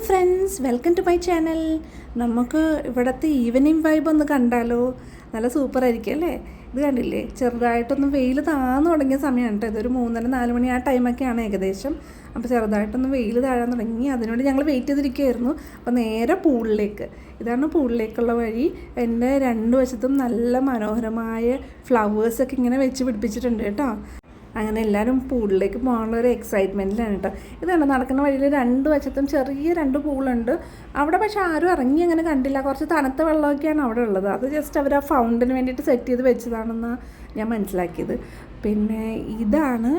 Friends, welcome to my channel. നമുക്ക് ഇവിടുത്തെ evening vibe ഒന്ന് കണ്ടാലോ? നല്ല സൂപ്പറായിരിക്കും അല്ലേ? ഇത് കണ്ടില്ലേ, ചെറുതായിട്ടൊന്ന് വെയിൽ താഴ്ന്നു തുടങ്ങിയ സമയമാണ് കേട്ടോ. ഇതൊരു 3:30-4 മണി ആ ടൈമൊക്കെയാണ് ഏകദേശം. അപ്പോൾ ചെറുതായിട്ടൊന്ന് വെയിൽ താഴാൻ തുടങ്ങി. അതിനുവേണ്ടി ഞങ്ങൾ വെയിറ്റ് ചെയ്തിരിക്കുകയായിരുന്നു. അപ്പോൾ നേരെ പൂളിലേക്ക്, ഇതാണ് പൂളിലേക്കുള്ള വഴി. എൻ്റെ രണ്ട് വശത്തും നല്ല മനോഹരമായ ഫ്ലവേഴ്സൊക്കെ ഇങ്ങനെ വെച്ച് പിടിപ്പിച്ചിട്ടുണ്ട് കേട്ടോ. അങ്ങനെ എല്ലാവരും പൂളിലേക്ക് പോകാനുള്ള ഒരു എക്സൈറ്റ്മെൻറ്റിലാണ് കേട്ടോ. ഇതാണ് നടക്കുന്ന വഴിയിൽ രണ്ട് വശത്തും ചെറിയ രണ്ട് പൂളുണ്ട്. അവിടെ പക്ഷേ ആരും ഇറങ്ങി അങ്ങനെ കണ്ടില്ല. കുറച്ച് തണുത്ത വെള്ളമൊക്കെയാണ് അവിടെ ഉള്ളത്. അത് ജസ്റ്റ് അവർ ആ ഫൗണ്ടന് വേണ്ടിയിട്ട് സെറ്റ് ചെയ്ത് വെച്ചതാണെന്നാണ് ഞാൻ മനസ്സിലാക്കിയത്. പിന്നെ ഇതാണ്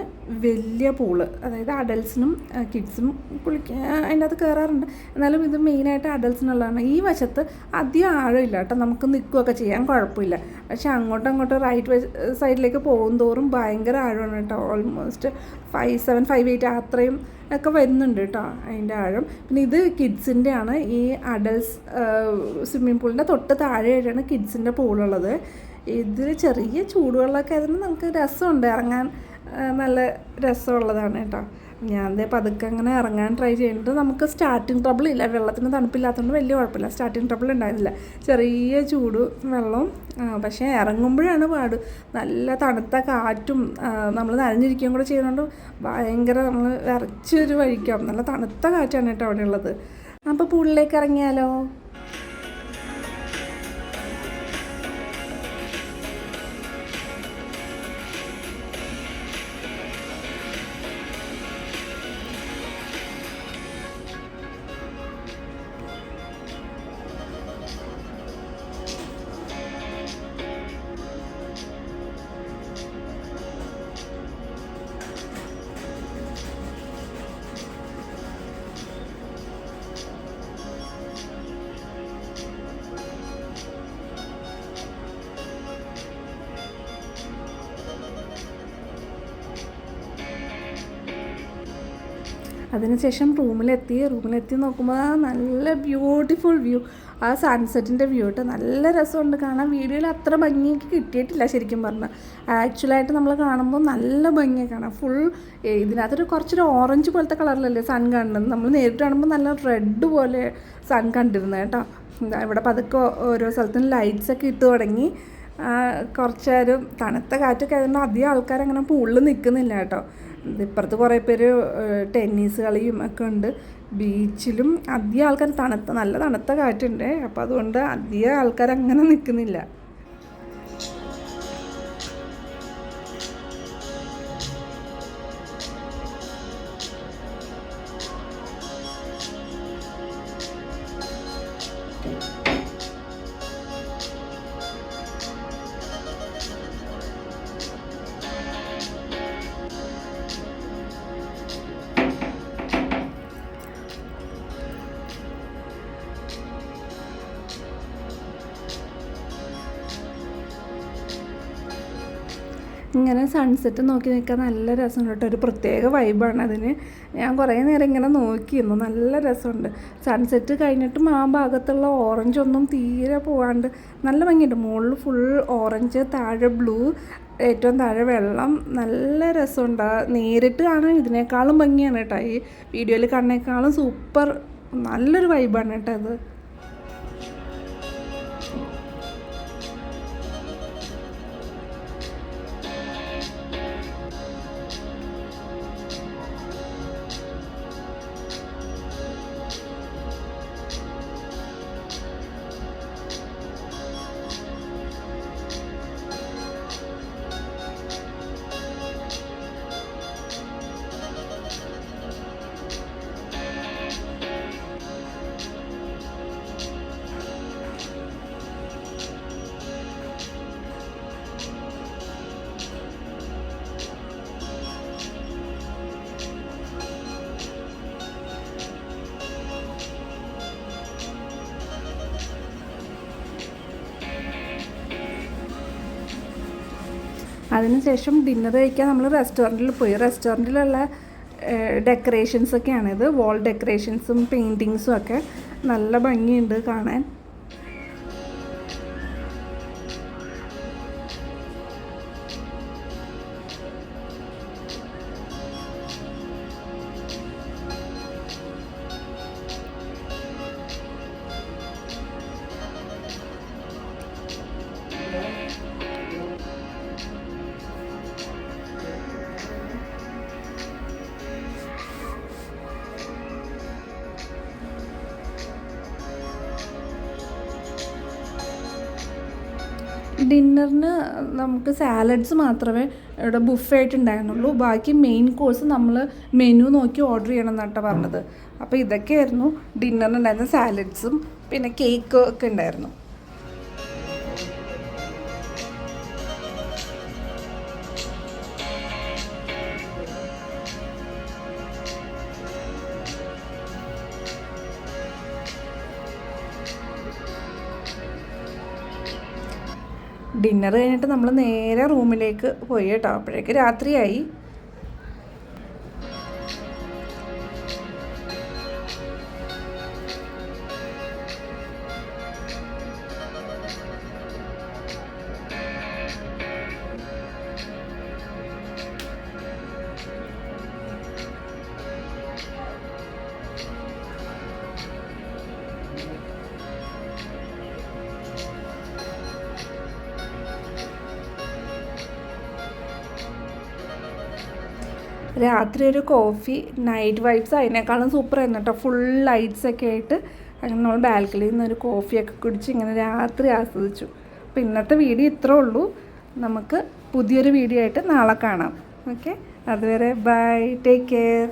വലിയ പൂള്, അതായത് അഡൽസിനും കിഡ്സും കുളിക്കാൻ അതിൻ്റെ അകത്ത് കയറാറുണ്ട്. എന്നാലും ഇത് മെയിനായിട്ട് അഡൽസിനുള്ളതാണ്. ഈ വശത്ത് അധികം ആഴമില്ല കേട്ടോ, നമുക്ക് നിൽക്കുകയൊക്കെ ചെയ്യാൻ കുഴപ്പമില്ല. പക്ഷേ അങ്ങോട്ടും റൈറ്റ് സൈഡിലേക്ക് പോകും തോറും ഭയങ്കര ആഴമാണ് കേട്ടോ. ഓൾമോസ്റ്റ് 5'7", 5'8" അത്രയും ഒക്കെ വരുന്നുണ്ട് കേട്ടോ അതിൻ്റെ ആഴം. പിന്നെ ഇത് കിഡ്സിൻ്റെ ആണ്. ഈ അഡൽസ് സ്വിമ്മിംഗ് പൂളിൻ്റെ തൊട്ട് താഴെയായിട്ടാണ് കിഡ്സിൻ്റെ പൂളുള്ളത്. ഇതിൽ ചെറിയ ചൂടുവെള്ളമൊക്കെ ആയതിന് നമുക്ക് രസമുണ്ട് ഇറങ്ങാൻ, നല്ല രസമുള്ളതാണ് കേട്ടോ. ഞാൻ പതുക്കെ അങ്ങനെ ഇറങ്ങാൻ ട്രൈ ചെയ്യുന്നുണ്ട്. നമുക്ക് സ്റ്റാർട്ടിങ് ട്രബിൾ ഇല്ല, വെള്ളത്തിന് തണുപ്പില്ലാത്തതുകൊണ്ട് വലിയ കുഴപ്പമില്ല. സ്റ്റാർട്ടിങ് ട്രബിൾ ഉണ്ടായിരുന്നില്ല, ചെറിയ ചൂട് വെള്ളം. പക്ഷേ ഇറങ്ങുമ്പോഴാണ് പാട്. നല്ല തണുത്ത കാറ്റും നമ്മൾ നനഞ്ഞിരിക്കുകയും കൂടെ ചെയ്യുന്നതുകൊണ്ട് ഭയങ്കര നമ്മൾ വിറച്ചൊരു വഴിക്കാവും. നല്ല തണുത്ത കാറ്റാണ് കേട്ടോ അവിടെ ഉള്ളത്. അപ്പോൾ പൂളിലേക്ക് ഇറങ്ങിയാലോ? അതിനുശേഷം റൂമിലെത്തി നോക്കുമ്പോൾ നല്ല ബ്യൂട്ടിഫുൾ വ്യൂ, ആ സൺസെറ്റിൻ്റെ വ്യൂ കേട്ടോ. നല്ല രസമുണ്ട് കാണാൻ. വീഡിയോയിൽ അത്ര ഭംഗിക്ക് കിട്ടിയിട്ടില്ല ശരിക്കും പറഞ്ഞാൽ. ആക്ച്വലായിട്ട് നമ്മൾ കാണുമ്പോൾ നല്ല ഭംഗിയാണ് കാണാം. ഫുൾ ഇതിനകത്തൊരു കുറച്ചൊരു ഓറഞ്ച് പോലത്തെ കളറിലല്ലേ സൺ കാണുന്നത്. നമ്മൾ നേരിട്ട് കാണുമ്പോൾ നല്ല റെഡ് പോലെ സൺ കണ്ടിരുന്നത് കേട്ടോ. ഇവിടെ പതുക്കെ ഓരോ സ്ഥലത്തും ലൈറ്റ്സൊക്കെ ഇട്ട് തുടങ്ങി. കുറച്ച് നേരം തണുത്ത കാറ്റൊക്കെ ആയതുകൊണ്ട് അധികം ആൾക്കാരങ്ങനെ പൂളിൽ നിൽക്കുന്നില്ല കേട്ടോ. ഇപ്പുറത്ത് കുറേ പേര് ടെന്നീസ് കളിയും ഒക്കെ ഉണ്ട്. ബീച്ചിലും അധികം ആൾക്കാർ നല്ല തണുത്ത കാറ്റുണ്ട്. അപ്പോൾ അതുകൊണ്ട് അധികം ആൾക്കാർ അങ്ങനെ നിൽക്കുന്നില്ല. ഇങ്ങനെ സൺസെറ്റ് നോക്കി നിൽക്കാൻ നല്ല രസമുണ്ട് കേട്ടോ. ഒരു പ്രത്യേക വൈബാണ് അതിന്. ഞാൻ കുറേ നേരം ഇങ്ങനെ നോക്കിയിരുന്നു, നല്ല രസമുണ്ട്. സൺസെറ്റ് കഴിഞ്ഞിട്ടും ആ ഭാഗത്തുള്ള ഓറഞ്ചൊന്നും തീരെ പോകാണ്ട് നല്ല ഭംഗിയുണ്ട്. മുകളിൽ ഫുൾ ഓറഞ്ച്, താഴെ ബ്ലൂ, ഏറ്റവും താഴെ വെള്ളം. നല്ല രസമുണ്ട്. നേരിട്ട് കാണാൻ ഇതിനേക്കാളും ഭംഗിയാണ് കേട്ടോ. ഈ വീഡിയോയിൽ കാണുന്നേക്കാളും സൂപ്പർ, നല്ലൊരു വൈബാണ് കേട്ടോ അത്. അതിനുശേഷം ഡിന്നർ കഴിക്കാൻ നമ്മൾ റെസ്റ്റോറൻറ്റിൽ പോയി. റെസ്റ്റോറൻറ്റിലുള്ള ഡെക്കറേഷൻസൊക്കെയാണിത്. വാൾ ഡെക്കറേഷൻസും പെയിൻറ്റിങ്സും ഒക്കെ നല്ല ഭംഗിയുണ്ട് കാണാൻ. ഡിന്നറിന് നമുക്ക് സാലഡ്സ് മാത്രമേ ഇവിടെ ബുഫേ ആയിട്ട് ഉണ്ടായിരുന്നുള്ളൂ. ബാക്കി മെയിൻ കോഴ്സ് നമ്മൾ മെനു നോക്കി ഓർഡർ ചെയ്യണം എന്നാട്ടോ പറഞ്ഞത്. അപ്പോൾ ഇതൊക്കെയായിരുന്നു ഡിന്നറിന് ഉണ്ടായിരുന്ന സാലഡ്സും പിന്നെ കേക്ക് ഒക്കെ ഉണ്ടായിരുന്നു. ഡിന്നർ കഴിഞ്ഞിട്ട് നമ്മൾ നേരെ റൂമിലേക്ക് പോയി കേട്ടോ. അപ്പോഴേക്ക് രാത്രിയായി. രാത്രി ഒരു കോഫി, നൈറ്റ് വൈബ്സ് അതിനേക്കാളും സൂപ്പറായിരുന്നു കേട്ടോ. ഫുൾ ലൈറ്റ്സൊക്കെ ആയിട്ട് അങ്ങനെ നമ്മൾ ബാൽക്കണിയിൽ നിന്ന് ഒരു കോഫിയൊക്കെ കുടിച്ച് ഇങ്ങനെ രാത്രി ആസ്വദിച്ചു. അപ്പോൾ ഇന്നത്തെ വീഡിയോ ഇത്രേ ഉള്ളൂ. നമുക്ക് പുതിയൊരു വീഡിയോ ആയിട്ട് നാളെ കാണാം. ഓക്കെ, അതുവരെ ബൈ, ടേക്ക് കെയർ.